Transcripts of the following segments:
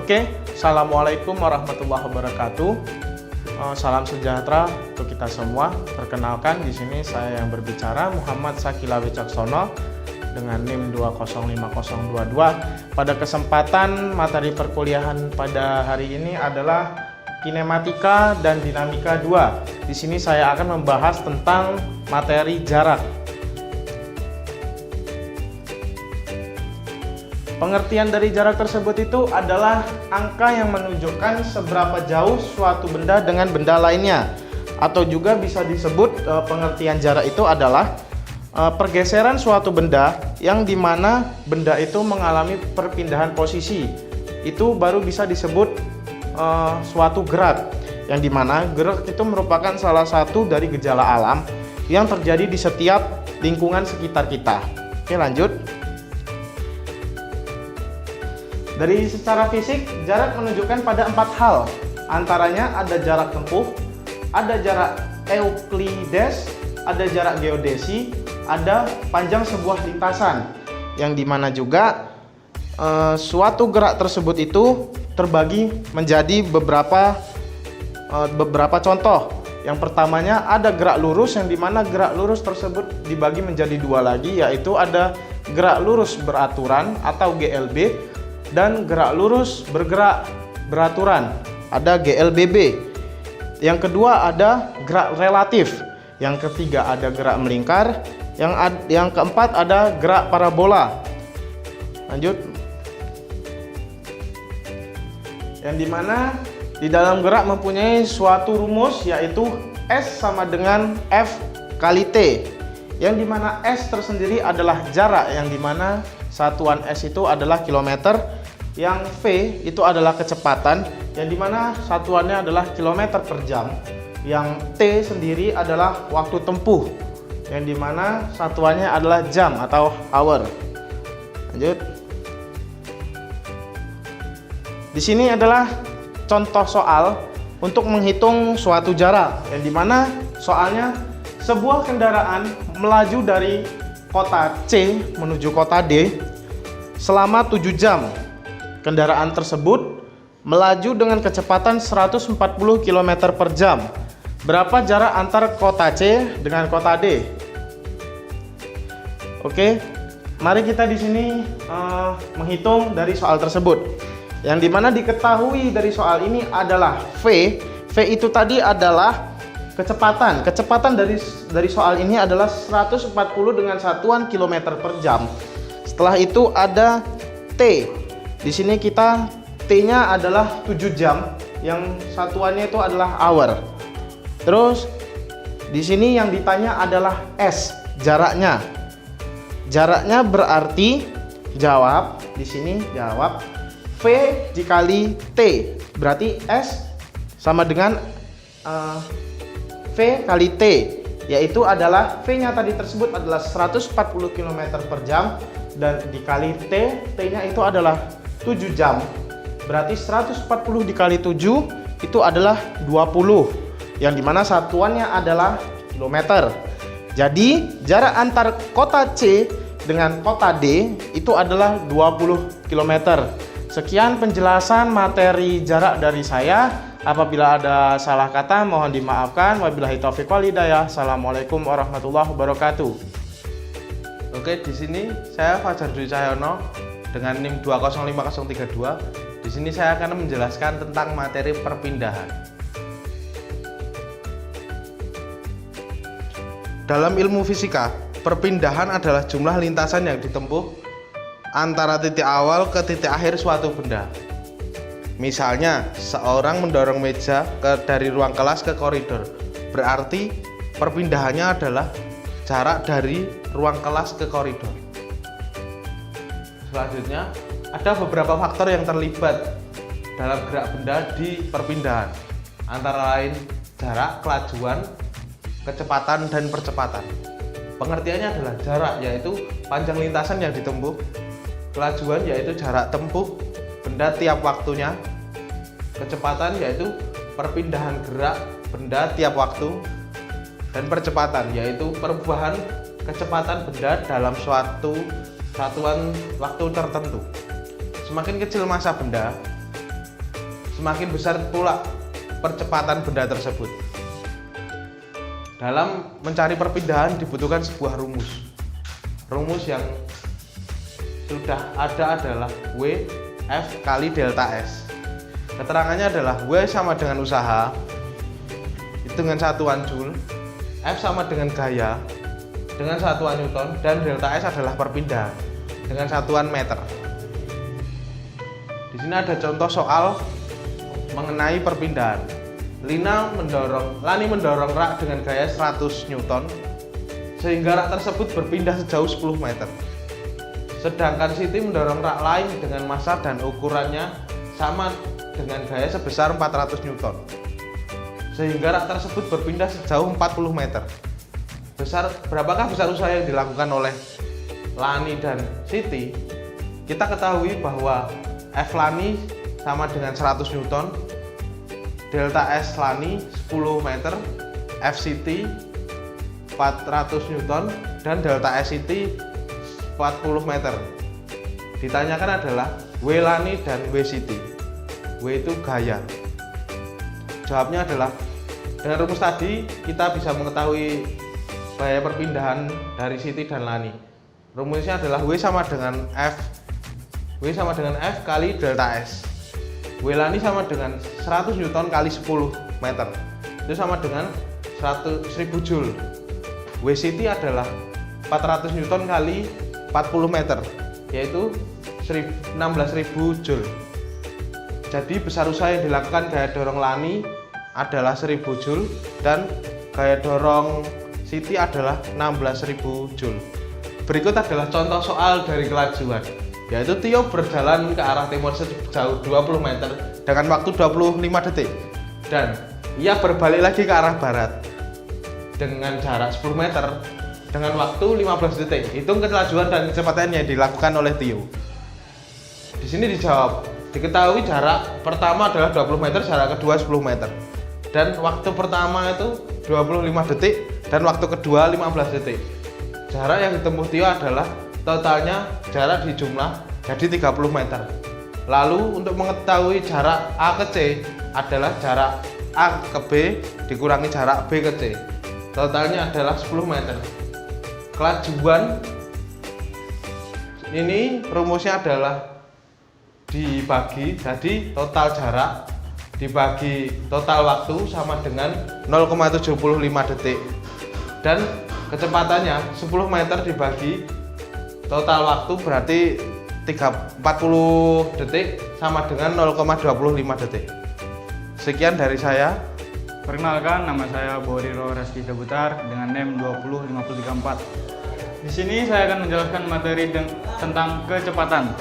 Oke, Assalamualaikum warahmatullahi wabarakatuh. Salam sejahtera untuk kita semua. Perkenalkan, di sini saya yang berbicara Muhammad Sakila Wicaksono dengan NIM 2050022. Pada kesempatan materi perkuliahan pada hari ini adalah kinematika dan dinamika 2. Di sini saya akan membahas tentang materi jarak. Pengertian dari jarak tersebut itu adalah angka yang menunjukkan seberapa jauh suatu benda dengan benda lainnya, atau juga bisa disebut pengertian jarak itu adalah pergeseran suatu benda yang dimana benda itu mengalami perpindahan posisi. Itu baru bisa disebut suatu gerak, yang dimana gerak itu merupakan salah satu dari gejala alam yang terjadi di setiap lingkungan sekitar kita. Oke, lanjut. Dari secara fisik, jarak menunjukkan pada 4 hal. Antaranya ada jarak tempuh, ada jarak Euklides, ada jarak geodesi, ada panjang sebuah lintasan. Yang dimana juga suatu gerak tersebut itu terbagi menjadi beberapa contoh. Yang pertamanya ada gerak lurus, yang dimana gerak lurus tersebut dibagi menjadi 2 lagi, yaitu ada gerak lurus beraturan atau GLB, dan gerak lurus bergerak beraturan, ada GLBB. Yang kedua ada gerak relatif. Yang ketiga ada gerak melingkar. Yang keempat ada gerak parabola. Lanjut. Yang dimana di dalam gerak mempunyai suatu rumus, yaitu S sama dengan F kali T. Yang dimana S tersendiri adalah jarak, yang dimana satuan S itu adalah kilometer. Yang V itu adalah kecepatan, yang dimana satuannya adalah kilometer per jam. Yang T sendiri adalah waktu tempuh, yang dimana satuannya adalah jam atau hour. Lanjut. Di sini adalah contoh soal untuk menghitung suatu jarak, yang dimana soalnya sebuah kendaraan melaju dari kota C menuju kota D selama 7 jam. Kendaraan tersebut melaju dengan kecepatan 140 km per jam. Berapa jarak antar kota C dengan kota D? Oke, mari kita di sini menghitung dari soal tersebut. Yang dimana diketahui dari soal ini adalah V. V itu tadi adalah kecepatan. Kecepatan dari soal ini adalah 140 dengan satuan kilometer per jam. Setelah itu ada T. Di sini kita T-nya adalah 7 jam, yang satuannya itu adalah hour. Terus di sini yang ditanya adalah S, jaraknya. Jaraknya berarti jawab di sini jawab V dikali T. Berarti S sama dengan V kali T, yaitu adalah V-nya tadi tersebut adalah 140 km per jam dan dikali T, T-nya itu adalah 7 jam. Berarti 140 dikali 7 itu adalah 20, yang dimana satuannya adalah kilometer. Jadi jarak antar kota C dengan kota D itu adalah 20 km. Sekian penjelasan materi jarak dari saya. Apabila ada salah kata mohon dimaafkan. Wabillahi taufiq wal hidayah. Assalamualaikum warahmatullahi wabarakatuh. Oke, di sini saya Fajar Dwi Cahyono dengan NIM 2050032. Di sini saya akan menjelaskan tentang materi perpindahan. Dalam ilmu fisika, perpindahan adalah jumlah lintasan yang ditempuh antara titik awal ke titik akhir suatu benda. Misalnya, seorang mendorong meja dari ruang kelas ke koridor. Berarti perpindahannya adalah jarak dari ruang kelas ke koridor. Selanjutnya, ada beberapa faktor yang terlibat dalam gerak benda di perpindahan, antara lain jarak, kelajuan, kecepatan, dan percepatan. Pengertiannya adalah jarak, yaitu panjang lintasan yang ditempuh, kelajuan yaitu jarak tempuh benda tiap waktunya, kecepatan yaitu perpindahan gerak benda tiap waktu, dan percepatan yaitu perubahan kecepatan benda dalam suatu satuan waktu tertentu. Semakin kecil massa benda, semakin besar pula percepatan benda tersebut. Dalam mencari perpindahan dibutuhkan sebuah rumus. Rumus yang sudah ada adalah W F kali delta S. Keterangannya adalah W sama dengan usaha itu dengan satuan Joule, F sama dengan gaya dengan satuan Newton, dan delta S adalah perpindahan dengan satuan meter. Di sini ada contoh soal mengenai perpindahan. Lani mendorong rak dengan gaya 100 Newton sehingga rak tersebut berpindah sejauh 10 meter. Sedangkan Siti mendorong rak lain dengan massa dan ukurannya sama dengan gaya sebesar 400 Newton sehingga rak tersebut berpindah sejauh 40 meter. Berapakah besar usaha yang dilakukan oleh Lani dan Siti? Kita ketahui bahwa F Lani sama dengan 100 Newton, delta S Lani 10 meter, F Siti 400 Newton, dan delta S Siti 40 meter. Ditanyakan adalah W Lani dan W Siti. W itu gaya. Jawabnya adalah dengan rumus tadi kita bisa mengetahui gaya perpindahan dari Siti dan Lani. Rumusnya adalah W sama dengan F kali delta S. W Lani sama dengan 100 Newton kali 10 meter. Itu sama dengan 1000 Joule. W Siti adalah 400 Newton kali 40 meter, yaitu 16.000 Joule. Jadi besar usaha yang dilakukan gaya dorong Lani adalah 1000 Joule dan gaya dorong Siti adalah 16.000 Joule. Berikut adalah contoh soal dari kelajuan, yaitu Tio berjalan ke arah timur sejauh 20 meter dengan waktu 25 detik dan ia berbalik lagi ke arah barat dengan jarak 10 meter dengan waktu 15 detik. Hitung kelajuan dan kecepatan yang dilakukan oleh Tio. Di sini dijawab, diketahui jarak pertama adalah 20 meter, jarak kedua 10 meter. Dan waktu pertama itu 25 detik dan waktu kedua 15 detik. Jarak yang ditempuh Tio adalah totalnya jarak dijumlah jadi 30 meter. Lalu untuk mengetahui jarak A ke C adalah jarak A ke B dikurangi jarak B ke C. Totalnya adalah 10 meter. Kelajuan ini rumusnya adalah dibagi, jadi total jarak dibagi total waktu sama dengan 0,75 detik, dan kecepatannya 10 meter dibagi total waktu berarti 40 detik sama dengan 0,25 detik. Sekian dari saya. Perkenalkan, nama saya Boriro Reski Debutar dengan NEM 20534. Di sini saya akan menjelaskan materi tentang kecepatan.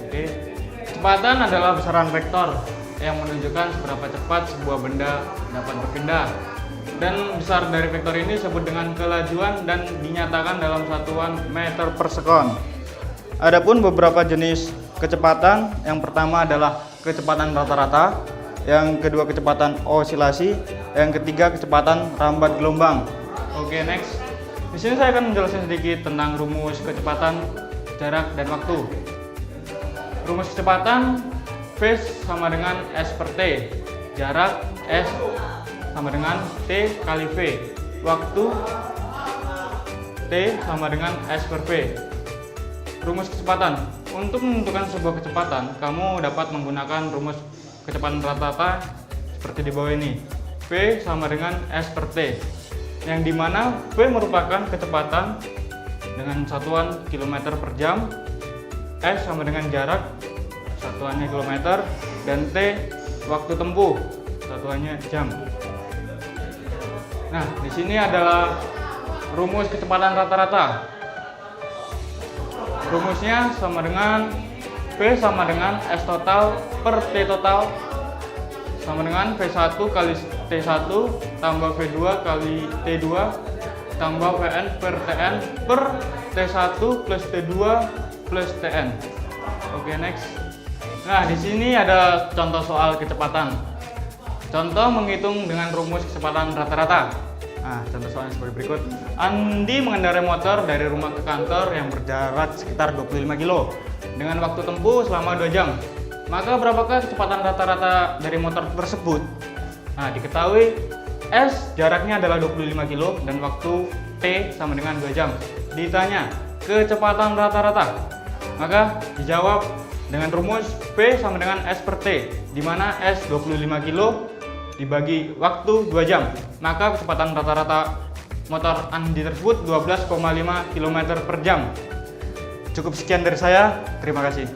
Oke. Kecepatan adalah besaran vektor yang menunjukkan seberapa cepat sebuah benda dapat berpindah. Dan besar dari vektor ini disebut dengan kelajuan dan dinyatakan dalam satuan meter per sekon. Adapun beberapa jenis kecepatan, yang pertama adalah kecepatan rata-rata, yang kedua kecepatan osilasi, yang ketiga kecepatan rambat gelombang. Oke, next. Di sini saya akan menjelaskan sedikit tentang rumus kecepatan, jarak, dan waktu. Rumus kecepatan V sama dengan S per T, jarak S sama dengan T kali V, waktu T sama dengan S per V. Rumus kecepatan. Untuk menentukan sebuah kecepatan, kamu dapat menggunakan rumus kecepatan rata-rata seperti di bawah ini. V sama dengan S per T, yang dimana V merupakan kecepatan dengan satuan kilometer per jam, S sama dengan jarak, satuannya kilometer, dan T waktu tempuh, satuannya jam. Nah, di sini adalah rumus kecepatan rata-rata. Rumusnya sama dengan V sama dengan S total per T total sama dengan V1 kali T1 tambah V2 kali T2 tambah Vn per Tn per T1 plus T2 plus Tn. Oke, next. Nah, di sini ada contoh soal kecepatan. Contoh menghitung dengan rumus kecepatan rata-rata. Nah, contoh soalnya seperti berikut. Andi mengendarai motor dari rumah ke kantor yang berjarak sekitar 25 kilo dengan waktu tempuh selama 2 jam. Maka berapakah kecepatan rata-rata dari motor tersebut? Nah, diketahui S jaraknya adalah 25 kilo dan waktu T sama dengan 2 jam. Ditanya kecepatan rata-rata, maka dijawab dengan rumus P sama dengan S per T, di mana S 25 kilo dibagi waktu 2 jam, maka kecepatan rata-rata motor Andi tersebut 12,5 km per jam. Cukup sekian dari saya, terima kasih.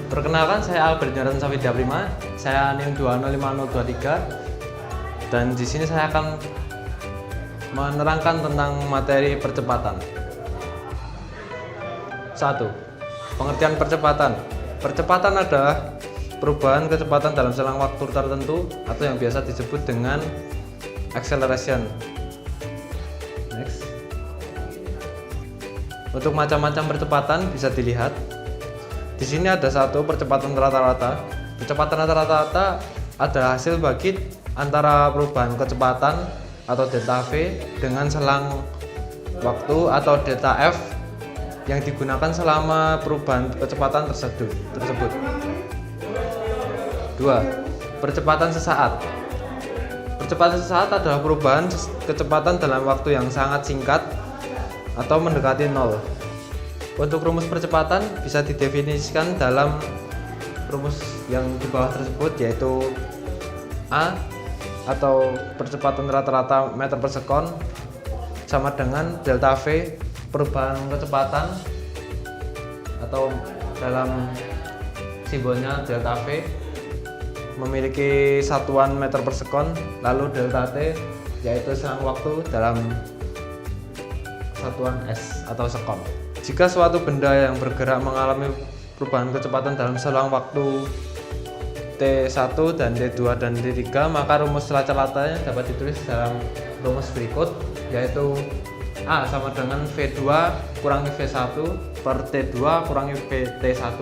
Perkenalkan, saya Albert Nyoran Safidya Prima, saya NIM 205023, dan di sini saya akan menerangkan tentang materi percepatan. 1. Pengertian percepatan. Percepatan adalah perubahan kecepatan dalam selang waktu tertentu atau yang biasa disebut dengan acceleration. Next. Untuk macam-macam percepatan bisa dilihat. Di sini ada 1, percepatan rata-rata. Percepatan rata-rata adalah hasil bagi antara perubahan kecepatan atau delta V dengan selang waktu atau delta F yang digunakan selama perubahan kecepatan tersebut. 2. Percepatan sesaat. Percepatan sesaat adalah perubahan kecepatan dalam waktu yang sangat singkat atau mendekati nol. Untuk rumus percepatan bisa didefinisikan dalam rumus yang di bawah tersebut, yaitu A atau percepatan rata-rata meter per sekon sama dengan delta V perubahan kecepatan atau dalam simbolnya delta V memiliki satuan meter per sekon, lalu delta T yaitu selang waktu dalam satuan S atau sekon. Jika suatu benda yang bergerak mengalami perubahan kecepatan dalam selang waktu T1 dan T2 dan T3, maka rumus rata-ratanya dapat ditulis dalam rumus berikut, yaitu A sama dengan V2 kurangi V1 per T2 kurangi T1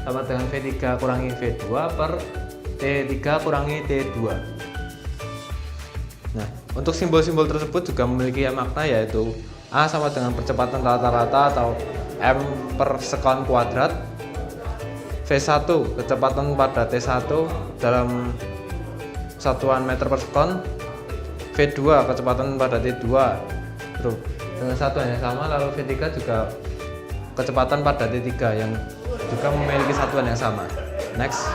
sama dengan V3 kurangi V2 per T3 kurangi T2. Nah, untuk simbol-simbol tersebut juga memiliki makna, yaitu A sama dengan percepatan rata-rata atau M per sekon kuadrat, V1 kecepatan pada T1 dalam satuan meter per sekon, V2 kecepatan pada T2 dengan satuan yang sama, lalu V3 juga kecepatan pada T3 yang juga memiliki satuan yang sama. Next.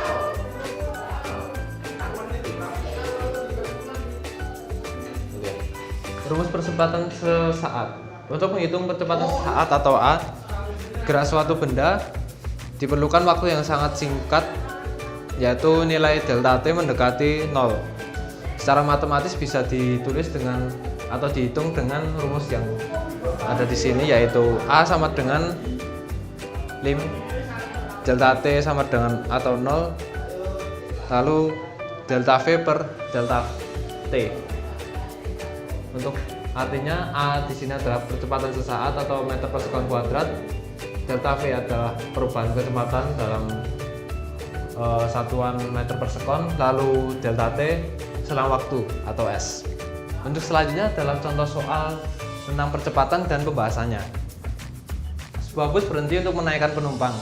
Rumus percepatan sesaat. Untuk menghitung percepatan sesaat atau A, gerak suatu benda diperlukan waktu yang sangat singkat, yaitu nilai delta T mendekati 0. Secara matematis bisa ditulis dengan atau dihitung dengan rumus yang ada di sini, yaitu A sama dengan lim delta T sama dengan atau 0, lalu delta V per delta T. Untuk artinya A di sini adalah percepatan sesaat atau meter per sekon kuadrat, delta V adalah perubahan kecepatan dalam satuan meter per sekon, lalu delta T selang waktu atau S. Untuk selanjutnya adalah contoh soal tentang percepatan dan pembahasannya. Sebuah bus berhenti untuk menaikkan penumpang.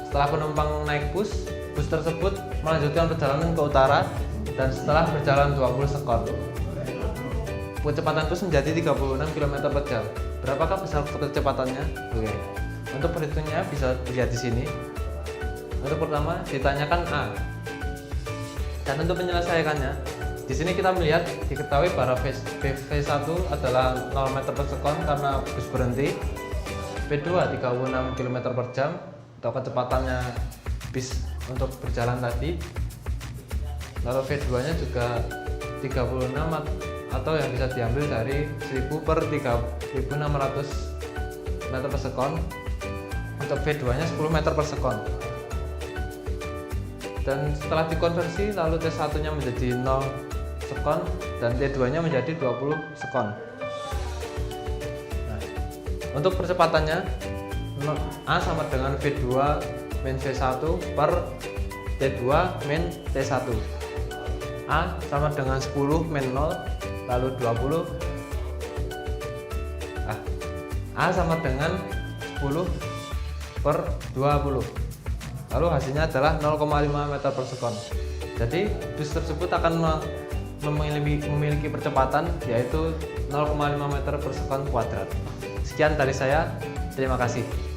Setelah penumpang naik bus tersebut melanjutkan perjalanan ke utara dan setelah berjalan 20 sekon, kecepatan bus menjadi 36 km per jam. Berapakah besar kecepatannya? Oke. Untuk perhitungnya bisa dilihat di sini. Untuk pertama ditanyakan A. Dan untuk menyelesaikannya, di sini kita melihat diketahui bahwa V1 adalah 0 meter per sekon karena bus berhenti. V2 36 km per jam atau kecepatannya bis untuk berjalan tadi. Lalu V2 nya juga 36 atau yang bisa diambil dari 1000 per 3600 meter per sekon. Untuk V2 nya 10 meter per sekon. Dan setelah dikonversi, lalu T1 nya menjadi 0 sekon dan T2 nya menjadi 20 sekon. Nah, untuk percepatannya A sama dengan V2 min V1 per T2 min T1. A sama dengan 10 min 0 lalu 20. A sama dengan 10 per 20. lalu hasilnya adalah 0,5 meter per sekon. Jadi bus tersebut akan memiliki percepatan yaitu 0,5 meter per sekon kuadrat. Sekian dari saya, terima kasih.